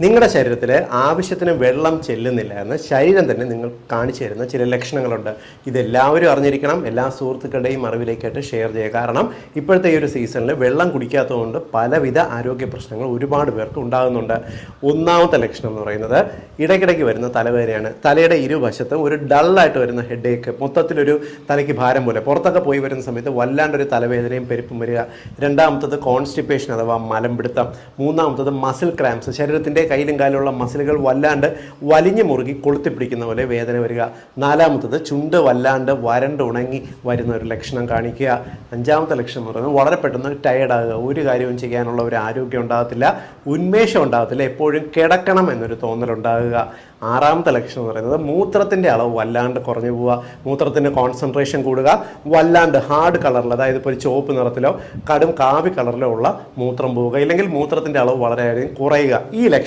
നിങ്ങളുടെ ശരീരത്തിൽ ആവശ്യത്തിന് വെള്ളം ചെല്ലുന്നില്ല എന്ന് ശരീരം തന്നെ നിങ്ങൾ കാണിച്ചു തരുന്ന ചില ലക്ഷണങ്ങളുണ്ട്. ഇതെല്ലാവരും അറിഞ്ഞിരിക്കണം. എല്ലാ സുഹൃത്തുക്കളുടെയും അറിവിലേക്കായിട്ട് ഷെയർ ചെയ്യുക. കാരണം ഇപ്പോഴത്തെ ഈ ഒരു സീസണിൽ വെള്ളം കുടിക്കാത്തതുകൊണ്ട് പലവിധ ആരോഗ്യ പ്രശ്നങ്ങൾ ഒരുപാട് പേർക്ക് ഉണ്ടാകുന്നുണ്ട്. ഒന്നാമത്തെ ലക്ഷണം എന്ന് പറയുന്നത് ഇടയ്ക്കിടയ്ക്ക് വരുന്ന തലവേദനയാണ്. തലയുടെ ഇരുവശത്ത് ഒരു ഡള്ളായിട്ട് വരുന്ന ഹെഡേക്ക്, മൊത്തത്തിലൊരു തലയ്ക്ക് ഭാരം പോലെ പുറത്തൊക്കെ പോയി വരുന്ന സമയത്ത് വല്ലാണ്ടൊരു തലവേദനയും പെരുപ്പും വരിക. രണ്ടാമത്തത് കോൺസ്റ്റിപ്പേഷൻ അഥവാ മലമ്പിടുത്തം. മൂന്നാമത്തത് മസിൽ ക്രാംസ്, ശരീരത്തിൻ്റെ കയ്യിലും കാലിലുള്ള മസിലുകൾ വല്ലാണ്ട് വലിഞ്ഞു മുറുകി കൊളുത്തിപ്പിടിക്കുന്ന പോലെ വേദന വരിക. നാലാമത്തത് ചുണ്ട് വല്ലാണ്ട് വരണ്ട് ഉണങ്ങി വരുന്ന ഒരു ലക്ഷണം കാണിക്കുക. അഞ്ചാമത്തെ ലക്ഷണം എന്ന് പറയുന്നത് വളരെ പെട്ടെന്ന് ടയേർഡാകുക, ഒരു കാര്യവും ചെയ്യാനുള്ള ഒരു ആരോഗ്യം ഉണ്ടാകത്തില്ല, ഉന്മേഷം ഉണ്ടാകത്തില്ല, എപ്പോഴും കിടക്കണം എന്നൊരു തോന്നലുണ്ടാകുക. ആറാമത്തെ ലക്ഷണം എന്ന് പറയുന്നത് മൂത്രത്തിൻ്റെ അളവ് വല്ലാണ്ട് കുറഞ്ഞു പോവുക, മൂത്രത്തിൻ്റെ കോൺസെൻട്രേഷൻ കൂടുക, വല്ലാണ്ട് ഹാർഡ് കളറിൽ, അതായത് ഇപ്പോൾ ഒരു ചുവപ്പ് നിറത്തിലോ കടും കാവി കളറിലോ ഉള്ള മൂത്രം പോവുക, ഇല്ലെങ്കിൽ മൂത്രത്തിൻ്റെ അളവ് വളരെയധികം കുറയുക. ഈ ലക്ഷണം